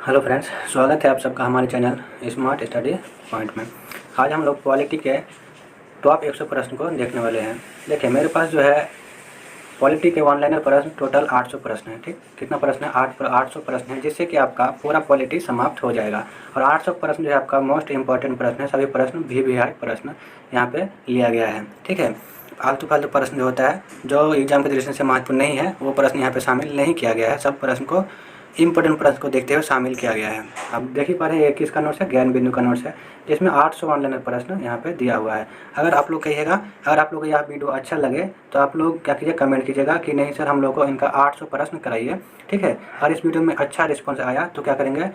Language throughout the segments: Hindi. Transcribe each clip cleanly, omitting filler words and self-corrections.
हेलो फ्रेंड्स, स्वागत है आप सबका हमारे चैनल स्मार्ट स्टडी पॉइंट में। आज हम लोग पॉलिटी के टॉप 100 प्रश्न को देखने वाले हैं। देखिए मेरे पास जो है पॉलिटी के वन लाइनर प्रश्न टोटल 800 प्रश्न है। ठीक, कितना प्रश्न है? 800 प्रश्न है, जिससे कि आपका पूरा पॉलिटी समाप्त हो जाएगा। और 800 प्रश्न जो है आपका मोस्ट इंपॉर्टेंट प्रश्न है। सभी प्रश्न भी है प्रश्न यहाँ पे लिया गया है। ठीक है, फालतू फालतू प्रश्न जो होता है, जो एग्जाम की दृष्टि से महत्वपूर्ण नहीं है, वो प्रश्न यहाँ पे शामिल नहीं किया गया है। सब प्रश्न को इंपॉर्टेंट प्रश्न को देखते हुए शामिल किया गया है। अब देख ही पा रहे हैं, ये किसका नोट्स है? ज्ञान बिंदु का नोट्स है, जिसमें 800 ऑनलाइन प्रश्न यहाँ पे दिया हुआ है। अगर आप लोग कहिएगा, अगर आप लोग को यह वीडियो अच्छा लगे तो आप लोग क्या कीजिए, कमेंट कीजिएगा कि नहीं सर, हम लोग को इनका 800 प्रश्न कराइए। ठीक है, और इस वीडियो में अच्छा रिस्पॉन्स आया तो क्या करेंगे,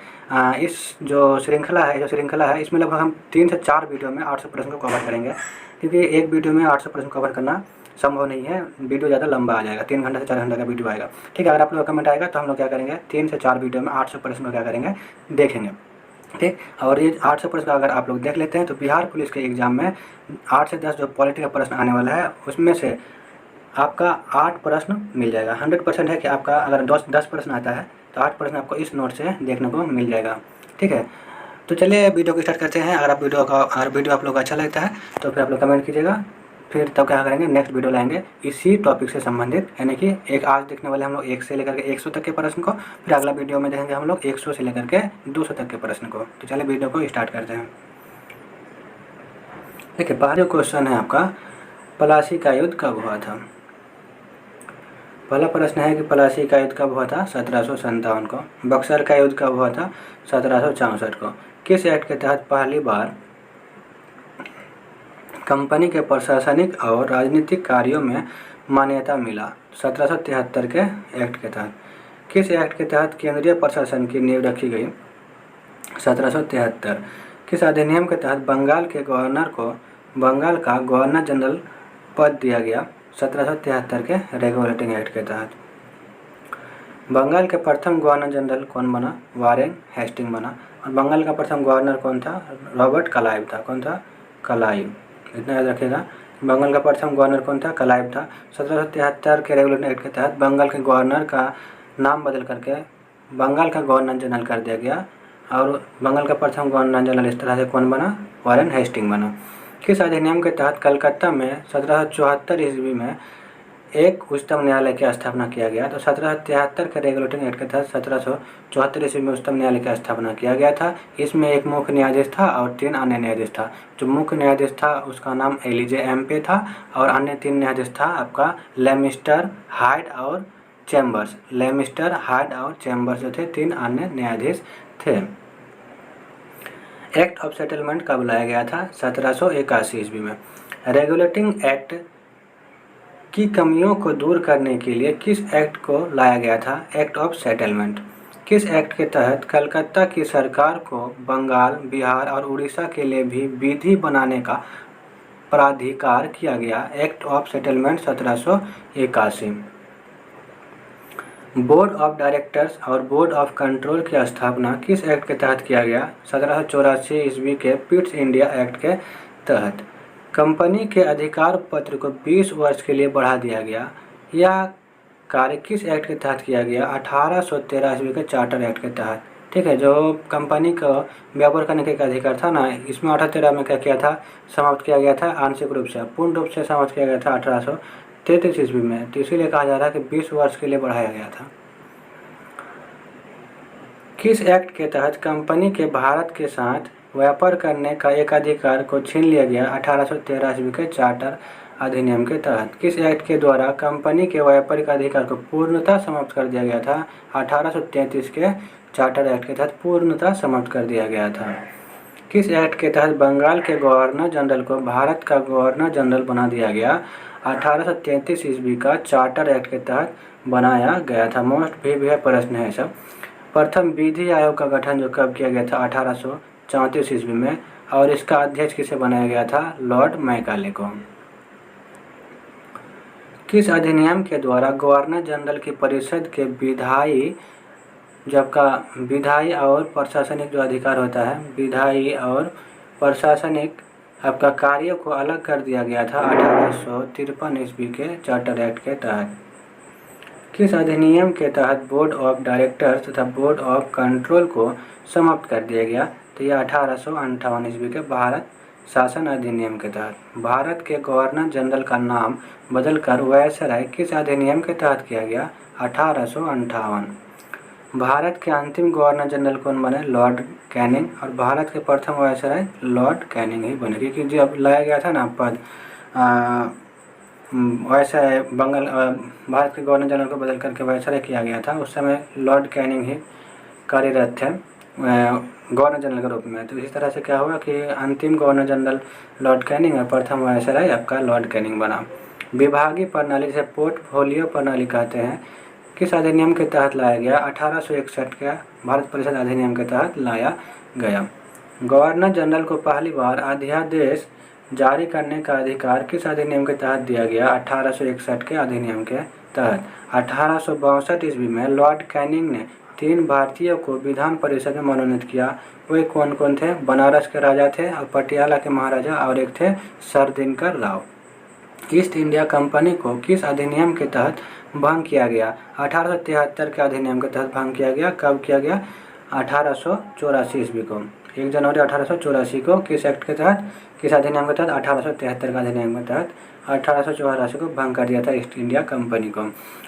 इस जो श्रृंखला है इसमें लगभग हम 3 से 4 वीडियो में 800 प्रश्न को कवर करेंगे, क्योंकि एक वीडियो में 800 प्रश्न कवर करना संभव नहीं है। वीडियो ज़्यादा लंबा आ जाएगा, 3 घंटे से 4 घंटे का वीडियो आएगा। ठीक है, अगर आप लोग का कमेंट आएगा तो हम लोग क्या करेंगे, 3 से 4 वीडियो में 800 प्रश्न को क्या करेंगे, देखेंगे। ठीक, और ये 800 प्रश्न अगर आप लोग देख लेते हैं तो बिहार पुलिस के एग्ज़ाम में 8 से 10 जो पॉलिटी का प्रश्न आने वाला है, उसमें से आपका 8 प्रश्न मिल जाएगा। 100% है कि आपका अगर 10 प्रश्न आता है तो 8 प्रश्न आपको इस नोट से देखने को मिल जाएगा। ठीक है, तो चलिए वीडियो को स्टार्ट करते हैं। अगर वीडियो आप लोग को अच्छा लगता है तो फिर आप लोग कमेंट कीजिएगा, फिर तब क्या करेंगे, नेक्स्ट वीडियो लाएंगे इसी टॉपिक से संबंधित। यानी कि एक आज देखने वाले हम लोग 1 से लेकर के 100 तक के प्रश्न को, फिर अगला वीडियो में देखेंगे हम लोग 100 से लेकर के 200 तक के प्रश्न को। तो चलिए वीडियो को स्टार्ट करते हैं। देखिए पहला क्वेश्चन है आपका, प्लासी का युद्ध कब हुआ था? पहला प्रश्न है कि प्लासी का युद्ध कब हुआ था? 1757 को। बक्सर का युद्ध कब हुआ था? 1764 को। किस एक्ट के तहत पहली बार कंपनी के प्रशासनिक और राजनीतिक कार्यों में मान्यता मिला? 1773 के एक्ट के तहत। किस एक्ट के तहत केंद्रीय प्रशासन की नींव रखी गई? 1773। किस अधिनियम के तहत बंगाल के गवर्नर को बंगाल का गवर्नर जनरल पद दिया गया? 1773 के रेगुलेटिंग एक्ट के तहत। बंगाल के प्रथम गवर्नर जनरल कौन बना? वारेन हेस्टिंग बना। और बंगाल का प्रथम गवर्नर कौन था? रॉबर्ट क्लाइव था। कौन था? क्लाइव। इतना याद रखिएगा, बंगाल का प्रथम गवर्नर कौन था? क्लाइव था। 1773 के रेगुलेटिंग एक्ट के तहत बंगाल के गवर्नर का नाम बदल करके बंगाल का गवर्नर जनरल कर दिया गया, और बंगाल का प्रथम गवर्नर जनरल इस तरह से कौन बना? वारेन हेस्टिंग बना। किस अधिनियम के तहत कलकत्ता में 1774 ईस्वी में एक उच्चतम न्यायालय की स्थापना किया गया? तो 1773 के रेगुलेटिंग एक्ट के तहत 1774 ईस्वी में उच्चतम न्यायालय की स्थापना किया गया था। इसमें एक मुख्य न्यायाधीश था और 3 अन्य न्यायाधीश था। जो मुख्य न्यायाधीश था उसका नाम एलिजे एम्पे था, और अन्य 3 न्यायाधीश था आपका लेमिस्टर, हाइड और चैम्बर्स। लेमिस्टर, हाइड और चैम्बर्स जो थे 3 अन्य न्यायाधीश थे। एक्ट ऑफ सेटलमेंट कब लाया गया था? 1781 ईस्वी में। रेगुलेटिंग एक्ट की कमियों को दूर करने के लिए किस एक्ट को लाया गया था? Act of settlement. किस एक्ट के तहत कलकत्ता की सरकार को बंगाल, बिहार और उड़ीसा के लिए भी विधि बनाने का प्राधिकार किया गया? Act of settlement 1781। Board of directors और बोर्ड ऑफ कंट्रोल की स्थापना किस एक्ट के तहत किया गया? 1784 ईस्वी के पिट्स इंडिया एक्ट के तहत। कंपनी के अधिकार पत्र को 20 वर्ष के लिए बढ़ा दिया गया। यह कार्य किस एक्ट के तहत किया गया? 1813 ईस्वी के चार्टर एक्ट के तहत। ठीक है, जो कंपनी का व्यापार करने का अधिकार था ना, इसमें 1813 में क्या किया था? समाप्त किया गया था आंशिक रूप से। पूर्ण रूप से समाप्त किया गया था 1833 ईस्वी में। तो इसीलिए कहा जा रहा है कि 20 वर्ष के लिए बढ़ाया गया था। किस एक्ट के तहत कंपनी के भारत के साथ व्यापार करने का एक अधिकार को छीन लिया गया? 1813 ईस्वी के चार्टर अधिनियम के तहत। किस एक्ट के द्वारा कंपनी के व्यापारिक अधिकार को पूर्णतः समाप्त कर दिया गया था? 1833 के चार्टर एक्ट के तहत पूर्णतः समाप्त कर दिया गया था। किस एक्ट के तहत बंगाल के गवर्नर जनरल को भारत का गवर्नर जनरल बना दिया गया? 1833 ईस्वी का चार्टर एक्ट के तहत बनाया गया था। मोस्ट भी प्रश्न है सब। प्रथम विधि आयोग का गठन जो कब किया गया था? 1834 ईस्वी में, और इसका अध्यक्ष किसे बनाया गया था? लॉर्ड मैकाले को। किस अधिनियम के द्वारा गवर्नर जनरल की परिषद के विधायी और प्रशासनिक जो अधिकार होता है, विधायी और प्रशासनिक आपका कार्यों को अलग कर दिया गया था? 1853 ईस्वी के चार्टर एक्ट के तहत। किस अधिनियम के तहत बोर्ड ऑफ डायरेक्टर्स तथा बोर्ड ऑफ कंट्रोल को समाप्त कर दिया गया? तो यह 1858 ईस्वी के भारत शासन अधिनियम के तहत। भारत के गवर्नर जनरल का नाम बदलकर वायसराय किस अधिनियम के तहत किया गया? 1858। भारत के अंतिम गवर्नर जनरल कौन बने? Lord Canning. और भारत के प्रथम वायसराय लॉर्ड कैनिंग ही बने, क्योंकि जब लाया गया था ना पद वायसराय बंगाल भारत के गवर्नर जनरल को बदल करके वायसराय किया गया था, उस समय लॉर्ड कैनिंग ही कार्यरत थे गवर्नर जनरल के रूप में। तो इसी तरह से क्या हुआ कि अंतिम गवर्नर जनरल लॉर्ड कैनिंग और प्रथम वायसराय आपका लॉर्ड कैनिंग बना। विभागीय प्रणाली जिसे पोर्टफोलियो प्रणाली कहते हैं किस अधिनियम के तहत लाया गया? 1861 का भारत परिषद अधिनियम के तहत लाया गया। गवर्नर जनरल को पहली बार अध्यादेश जारी करने का अधिकार किस अधिनियम के तहत दिया गया? 1861 के अधिनियम के तहत। 1862 ईस्वी में लॉर्ड कैनिंग ने 3 भारतीयों को विधान परिषद में मनोनीत किया। वे कौन कौन थे? बनारस के राजा थे और पटियाला के महाराजा, और एक थे sir Dinkar Rao. East India company को किस अधिनियम के तहत भंग किया गया? 1873 के अधिनियम के तहत भंग किया गया। कब किया गया? 1884 ईस्वी को, 1 जनवरी 1884 को। किस एक्ट के तहत, किस अधिनियम के तहत? 1873 का अधिनियम के तहत 1884 को भंग कर दिया था ईस्ट इंडिया कंपनी को।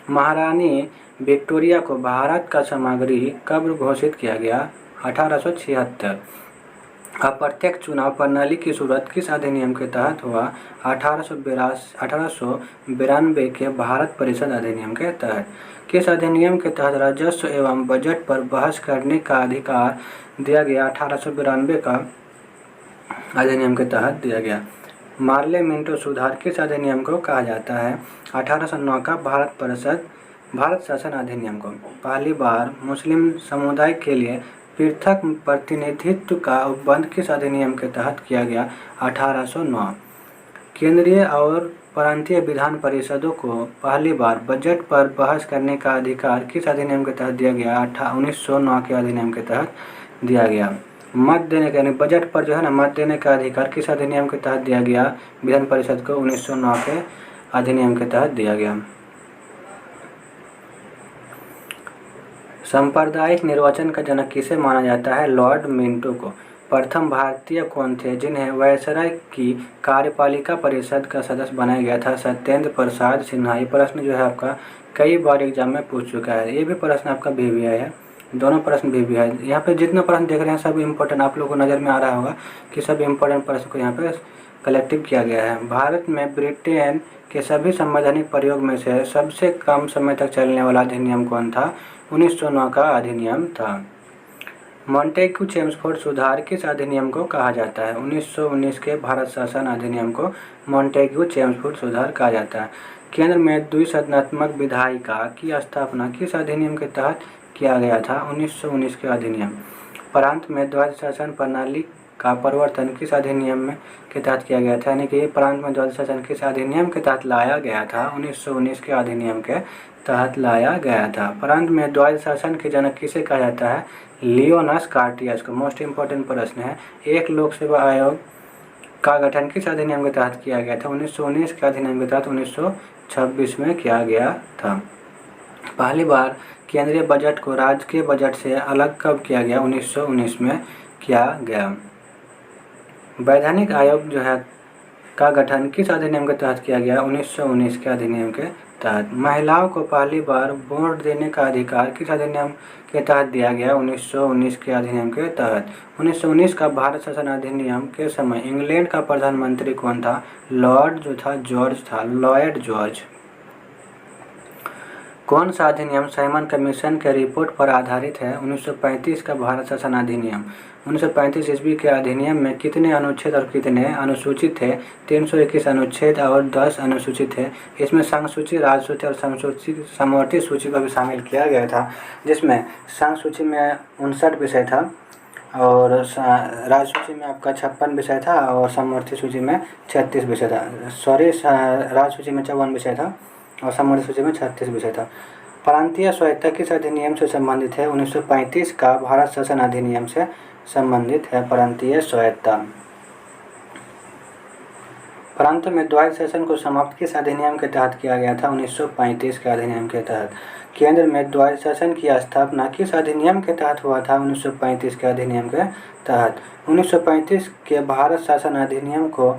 महारानी विक्टोरिया को भारत का सामग्री कब घोषित किया गया? 1876। अप्रत्यक्ष चुनाव प्रणाली की शुरुआत किस अधिनियम के तहत हुआ? 1892 के भारत परिषद अधिनियम के तहत। किस अधिनियम के तहत राजस्व एवं बजट पर बहस करने का अधिकार दिया गया? 1892 का अधिनियम के तहत दिया गया। मार्ले मिंटो सुधार किस अधिनियम को कहा जाता है? 1809 का भारत शासन अधिनियम को। पहली बार मुस्लिम समुदाय के लिए पृथक प्रतिनिधित्व का उपबंध किस अधिनियम के तहत किया गया? 1809। केंद्रीय और प्रांतीय विधान परिषदों को पहली बार बजट पर बहस करने का अधिकार किस अधिनियम के तहत दिया गया? 1909 के अधिनियम के तहत दिया गया। मत देने का, यानी बजट पर जो है ना मत देने का अधिकार किस अधिनियम के तहत दिया गया? विधान परिषद को 1909 के अधिनियम के तहत दिया गया। सांप्रदायिक निर्वाचन का जनक किसे माना जाता है? लॉर्ड मिंटो को। प्रथम भारतीय कौन थे जिन्हें वायसराय की कार्यपालिका परिषद का सदस्य बनाया गया था? सत्येंद्र प्रसाद सिन्हा। ये प्रश्न जो है आपका कई बार एग्जाम में पूछ चुका है। ये भी प्रश्न आपका VVI है, दोनों प्रश्न VVI है। यहाँ पे जितना प्रश्न देख रहे हैं सब इम्पोर्टेंट, आप लोगों को नज़र में आ रहा होगा कि सब इम्पोर्टेंट प्रश्न को यहाँ पे कलेक्टिव किया गया है। भारत में ब्रिटेन के सभी संवैधानिक प्रयोग में से सबसे कम समय तक चलने वाला अधिनियम कौन था? 1909 का अधिनियम था। मॉन्टेग्यू चेम्सफोर्ड सुधार किस अधिनियम को कहा जाता है? 1919 के भारत शासन अधिनियम को मॉन्टेग्यू चेम्सफोर्ड सुधार कहा जाता है। केंद्र में द्विसदनात्मक विधायिका की स्थापना किस अधिनियम के तहत किया गया था? 1919 के अधिनियम। प्रांत में द्वैध शासन प्रणाली का प्रवर्तन किस अधिनियम में के तहत किया गया था? यानी कि प्रांत में द्वैध शासन किस अधिनियम के तहत लाया गया था? 1919 के अधिनियम के तहत लाया गया था। प्रांत में द्वैध शासन के जनक किसे कहा जाता है? लियोनस कार्टियस को। मोस्ट इंपोर्टेंट प्रश्न है। एक लोक सेवा आयोग का गठन किस अधिनियम के तहत किया गया था? 1919 के अधिनियम के तहत 1926 में किया गया था। पहली बार केंद्रीय बजट को राज्य के बजट से अलग कब किया गया? 1919 में किया गया। वैधानिक आयोग जो है का गठन किस अधिनियम के तहत किया गया? 1919 के अधिनियम के तहत। महिलाओं को पहली बार वोट देने का अधिकार किस अधिनियम के तहत दिया गया? 1919 के अधिनियम के तहत। 1919 का भारत शासन अधिनियम के समय इंग्लैंड का प्रधानमंत्री कौन था? लॉर्ड जो था जॉर्ज था, लॉयड जॉर्ज। कौन सा अधिनियम साइमन कमीशन के रिपोर्ट पर आधारित है? 1935 का भारत शासन अधिनियम। 1935 ईस्वी के अधिनियम में कितने अनुच्छेद और कितने अनुसूचित थे? 321 अनुच्छेद और 10 अनुसूचित थे। इसमें संघ सूची, राज्य सूची और समवर्ती सूची को भी शामिल किया गया था, जिसमें संघ सूची में 59 विषय था और राज्य सूची में आपका 56 विषय था और समवर्ती सूची में 36 विषय था। राज्य सूची में 54 विषय था और समवर्ती सूची में 36 विषय था। प्रांतीय स्वायत्तता किस अधिनियम से संबंधित है? 1935 का भारत शासन अधिनियम से संबंधित है प्रांतीय स्वायत्तता। परंतु में द्वैध शासन को समाप्त किस अधिनियम के तहत किया गया था? 1935 के अधिनियम के तहत। केंद्र में द्वैध शासन की स्थापना किस अधिनियम के तहत हुआ था? 1935 के अधिनियम के तहत। 1935 के भारत शासन अधिनियम को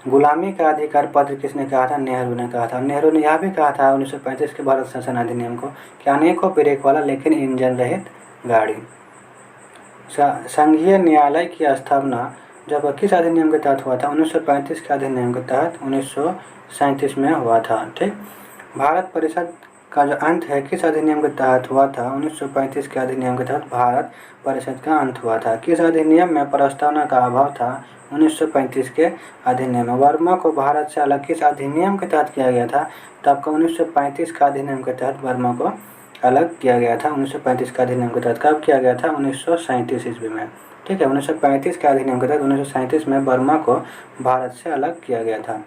गुलामी का अधिकार पत्र किसने कहा था? नेहरू ने कहा था। नेहरू ने यह भी कहा था 1935 के भारत शासन अधिनियम को कि अनेकों ब्रेक वाला लेकिन इंजन रहित गाड़ी। संघीय न्यायालय की स्थापना जब किस अधिनियम के तहत हुआ था? 1935 के अधिनियम के तहत 1937 में हुआ था। ठीक। भारत परिषद का जो अंत है किस अधिनियम के तहत हुआ था? 1935 के अधिनियम के तहत भारत परिषद का अंत हुआ था। किस अधिनियम में प्रस्तावना का अभाव था? 1935 के अधिनियम में। वर्मा को भारत से अलग किस अधिनियम के तहत किया गया था? तो आपका 1935 का अधिनियम के तहत वर्मा को अलग किया गया था। 1935 का अधिनियम के तहत कब किया गया था? 1937 ईस्वी में। ठीक है, 1935 के अधिनियम के तहत 1937 में वर्मा को भारत से अलग किया गया था।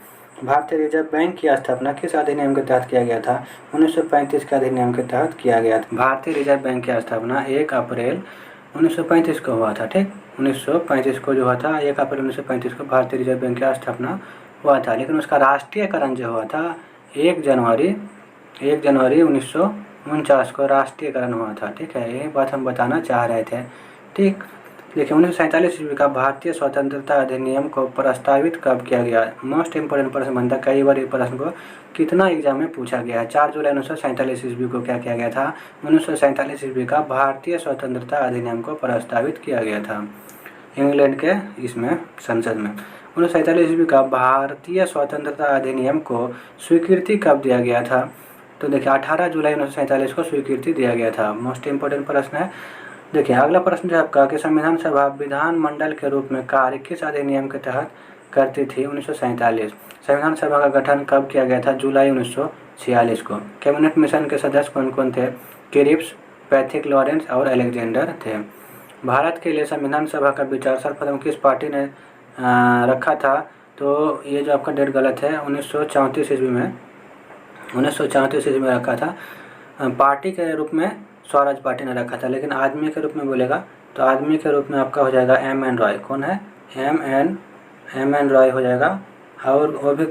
भारतीय रिजर्व बैंक की स्थापना किस अधिनियम के तहत किया गया था? 1935 के अधिनियम के तहत किया गया था। भारतीय रिजर्व बैंक की स्थापना 1 अप्रैल 1935 को हुआ था। ठीक, 1935 को जो हुआ था 1 अप्रैल 1935 को भारतीय रिजर्व बैंक की स्थापना हुआ था। लेकिन उसका राष्ट्रीयकरण जो हुआ था 1 जनवरी 1949 को राष्ट्रीयकरण हुआ था। ठीक है, यही बात हम बताना चाह रहे थे। ठीक, देखिए 1947 ईस्वी का भारतीय स्वतंत्रता अधिनियम को प्रस्तावित कब किया गया? मोस्ट इंपोर्टेंट प्रश्न बनता है, कई बार ये प्रश्न को कितना एग्जाम में पूछा गया है। 4 जुलाई 1947 ईस्वी को क्या किया गया था? 1947 ईस्वी का भारतीय स्वतंत्रता अधिनियम को प्रस्तावित किया गया था इंग्लैंड के इसमें संसद में। 1947 ईस्वी का भारतीय स्वतंत्रता अधिनियम को स्वीकृति कब दिया गया था? तो देखिए 18 जुलाई 1947 को स्वीकृति दिया गया था। मोस्ट इंपोर्टेंट प्रश्न है। देखिए अगला प्रश्न जो आपका कि संविधान सभा विधानमंडल के रूप में कार्य किस अधिनियम के तहत करती थी? 1947। संविधान सभा का गठन कब किया गया था? जुलाई 1946 को। कैबिनेट मिशन के सदस्य कौन कौन थे? क्रिप्स, पैथिक लॉरेंस और अलेक्जेंडर थे। भारत के लिए संविधान सभा का विचार सर्वप्रथम किस पार्टी ने रखा था? तो ये जो आपका डेट गलत है, 1934 ईस्वी में 1934 ईस्वी में रखा था। पार्टी के रूप में स्वराज पार्टी ने रखा था, लेकिन आदमी के रूप में बोलेगा तो आदमी के रूप में आपका हो जाएगा एम.एन. रॉय। कौन है? एम.एन. रॉय हो जाएगा। और वो भी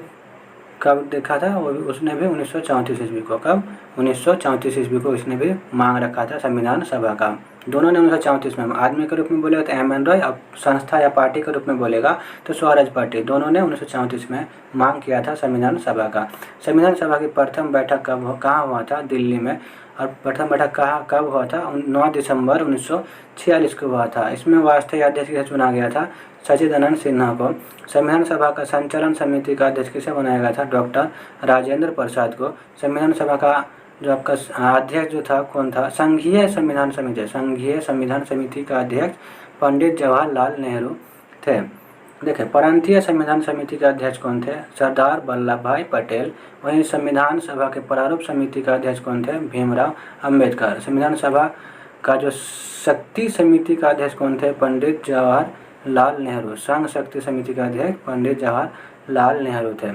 कब देखा था? वो भी उसने भी 1934 ईस्वी को। कब? 1934 ईस्वी को उसने भी मांग रखा था संविधान सभा का। दोनों ने 1934 में। आदमी के रूप में बोलेगा तो एम.एन. रॉय, अब संस्था या पार्टी के रूप में बोलेगा तो स्वराज पार्टी। दोनों ने 1934 में मांग किया था संविधान सभा का। संविधान सभा की प्रथम बैठक कहाँ हुआ था? दिल्ली में। और प्रथम बैठक कब हुआ था? 9 दिसंबर 1946 को हुआ था। इसमें अस्थायी अध्यक्ष किसे चुना गया था? सच्चिदानंद सिन्हा को। संविधान सभा का संचालन समिति का अध्यक्ष किसे बनाया गया था? डॉक्टर राजेंद्र प्रसाद को। संविधान सभा का जो आपका अध्यक्ष जो था कौन था? संघीय संविधान समिति का अध्यक्ष पंडित जवाहरलाल नेहरू थे। देखिए प्रांतीय संविधान समिति के अध्यक्ष कौन थे? सरदार वल्लभ भाई पटेल। वहीं संविधान सभा के प्रारूप समिति का अध्यक्ष कौन थे? भीमराव अंबेडकर। संविधान सभा का जो शक्ति समिति का अध्यक्ष कौन थे? पंडित जवाहरलाल नेहरू। संघ शक्ति समिति का अध्यक्ष पंडित जवाहरलाल नेहरू थे।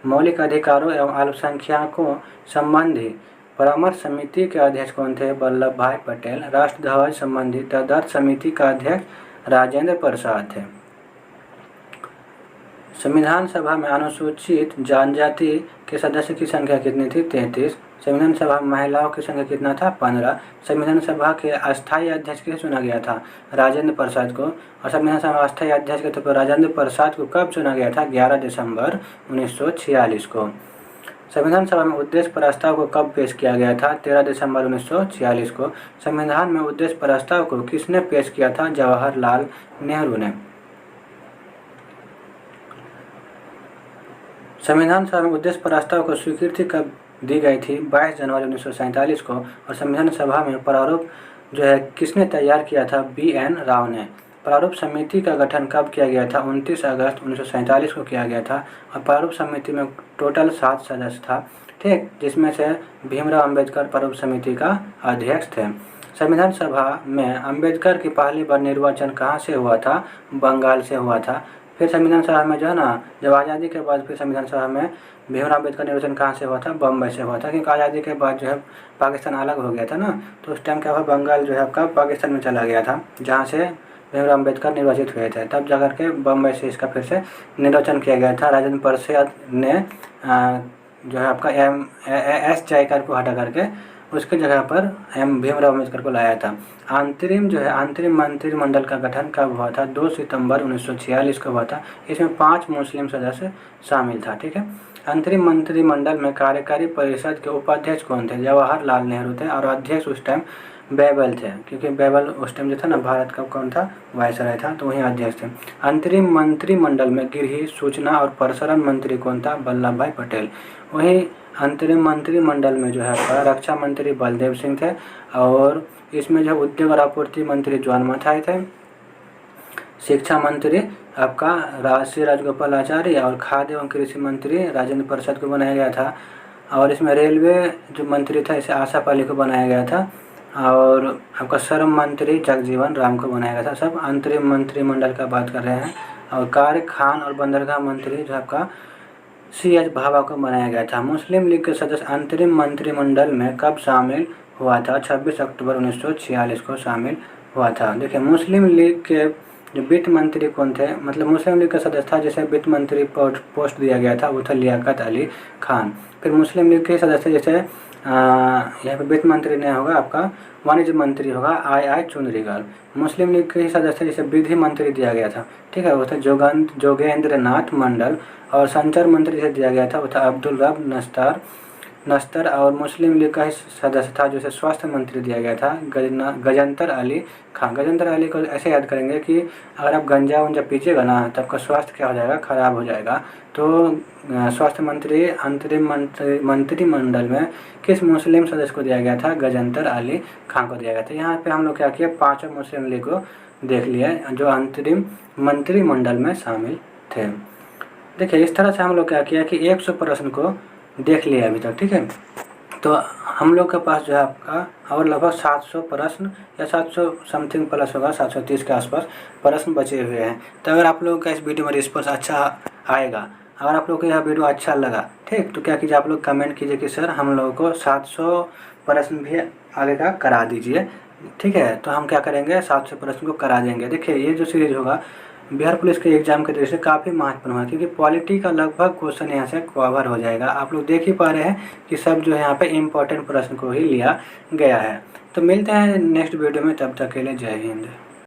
मौलिक अधिकारों एवं अल्पसंख्यकों संबंधी परामर्श समिति के अध्यक्ष कौन थे? वल्लभ भाई पटेल। राष्ट्र ध्वज संबंधी तदर्थ समिति का अध्यक्ष राजेंद्र प्रसाद थे। संविधान सभा में अनुसूचित जनजाति के सदस्य की संख्या कितनी थी? 33। संविधान सभा में महिलाओं की संख्या कितना था? 15। संविधान सभा के अस्थायी अध्यक्ष किसे चुना गया था? राजेंद्र प्रसाद को। और संविधान सभा अस्थायी अध्यक्ष के तौर पर राजेंद्र प्रसाद को कब चुना गया था? 11 दिसंबर 1946 को। संविधान सभा में उद्देश्य प्रस्ताव को कब पेश किया गया था? 13 दिसंबर 1946 को। संविधान में उद्देश्य प्रस्ताव को किसने पेश किया था? जवाहरलाल नेहरू ने। संविधान सभा में उद्देश्य प्रस्ताव को स्वीकृति कब दी गई थी? 22 जनवरी 1947 को। और संविधान सभा में प्रारूप जो है किसने तैयार किया था? बी.एन. राव ने। प्रारूप समिति का गठन कब किया गया था? 29 अगस्त 1947 को किया गया था। और प्रारूप समिति में टोटल 7 सदस्य था। ठीक, जिसमें से भीमराव अंबेडकर प्रारूप समिति का अध्यक्ष थे। संविधान सभा में अंबेडकर की पहली बार निर्वाचन कहाँ से हुआ था? बंगाल से हुआ था। फिर संविधान सभा में जो है ना, जब आज़ादी के बाद फिर संविधान सभा में भीमराव अम्बेडकर निर्वाचन कहाँ से हुआ था? बम्बई से हुआ था। क्योंकि आज़ादी के बाद जो है पाकिस्तान अलग हो गया था ना, तो उस टाइम क्या हुआ? बंगाल जो है आपका पाकिस्तान में चला गया था, जहाँ से भीमराव अम्बेडकर निर्वाचित हुए थे। तब जाकर के बम्बई से इसका फिर से निर्वाचन किया गया था। राजेंद्र प्रसाद ने जो है आपका एस जयकर को हटा करके उसके जगह पर भीमराव अम्बेडकर को लाया था। अंतरिम मंत्रिमंडल का गठन कब हुआ था? 2 सितंबर 1946 को हुआ था। इसमें 5 मुस्लिम सदस्य शामिल था। ठीक है। अंतरिम मंत्रिमंडल में कार्यकारी परिषद के उपाध्यक्ष कौन थे? जवाहरलाल नेहरू थे और अध्यक्ष उस टाइम बेबल थे, क्योंकि बेबल उस टाइम जो था ना भारत का कौन था? वायसराय था, तो वही अध्यक्ष थे। अंतरिम मंत्रिमंडल में गृह, सूचना और प्रसारण मंत्री कौन था? वल्लभ भाई पटेल। वही अंतरिम मंत्रिमंडल में जो है आपका रक्षा मंत्री बलदेव सिंह थे और इसमें जो उद्योग और आपूर्ति मंत्री जॉन मथाई थे। शिक्षा मंत्री आपका श्री राजगोपालाचारी और खाद्य एवं कृषि मंत्री राजेंद्र प्रसाद को बनाया गया था। और इसमें रेलवे जो मंत्री था इसे आशा पाली को बनाया गया था और आपका श्रम मंत्री जगजीवन राम को बनाया गया था। सब अंतरिम मंत्रिमंडल का बात कर रहे हैं। और कार्य, खान और बंदरगाह मंत्री जो आपका CH भाभा को बनाया गया था। मुस्लिम लीग के सदस्य अंतरिम मंत्रिमंडल में कब शामिल हुआ था? 26 अक्टूबर 1946 को शामिल हुआ था। देखिए मुस्लिम लीग के जो वित्त मंत्री कौन थे, मतलब मुस्लिम लीग का सदस्य था जिसे वित्त मंत्री पोस्ट दिया गया था, वो था लियाकत अली खान। फिर मुस्लिम लीग के सदस्य जैसे यहाँ पे वित्त मंत्री नहीं होगा, आपका वाणिज्य मंत्री होगा आई चुनरीलाल। मुस्लिम लीग के ही सदस्य जैसे विधि मंत्री दिया गया था, ठीक है, वो था जोगेंद्र नाथ मंडल। और संचार मंत्री जिसे दिया गया था वो था अब्दुल रब नस्तर। और मुस्लिम लीग का ही सदस्य था जिसे स्वास्थ्य मंत्री दिया गया था गजंतर अली खान। गजंतर अली को ऐसे याद करेंगे कि अगर आप गंजा वंजा पीजिएगा ना तो आपका स्वास्थ्य क्या हो जाएगा? खराब हो जाएगा। तो स्वास्थ्य मंत्री अंतरिम मंत्रिमंडल में किस मुस्लिम सदस्य को दिया गया था? गजंतर अली खान को दिया गया था। यहाँ पे हम लोग क्या किया? 5 मुस्लिम लीग को देख लिया जो अंतरिम मंत्रिमंडल में शामिल थे। देखिए इस तरह से हम लोग क्या किया कि 100 प्रश्न को देख लिया अभी तक। ठीक है, तो हम लोग के पास जो है आपका और लगभग 700 प्रश्न या 700 समथिंग प्लस होगा, 730 के आसपास प्रश्न बचे हुए हैं। तो अगर आप लोगों का इस वीडियो में रिस्पॉन्स अच्छा आएगा, अगर आप लोगों को यह वीडियो अच्छा लगा, ठीक, तो क्या कीजिए आप लोग कमेंट कीजिए कि सर हम लोगों को 700 प्रश्न भी आगे का करा दीजिए। ठीक है, तो हम क्या करेंगे? 700 प्रश्न को करा देंगे। देखिए ये जो सीरीज होगा बिहार पुलिस के एग्जाम के दृष्टि से काफ़ी महत्वपूर्ण है, क्योंकि पॉलिटी का लगभग क्वेश्चन यहाँ से कवर हो जाएगा। आप लोग देख ही पा रहे हैं कि सब जो है यहाँ पे इम्पोर्टेंट प्रश्न को ही लिया गया है। तो मिलते हैं नेक्स्ट वीडियो में, तब तक के लिए जय हिंद।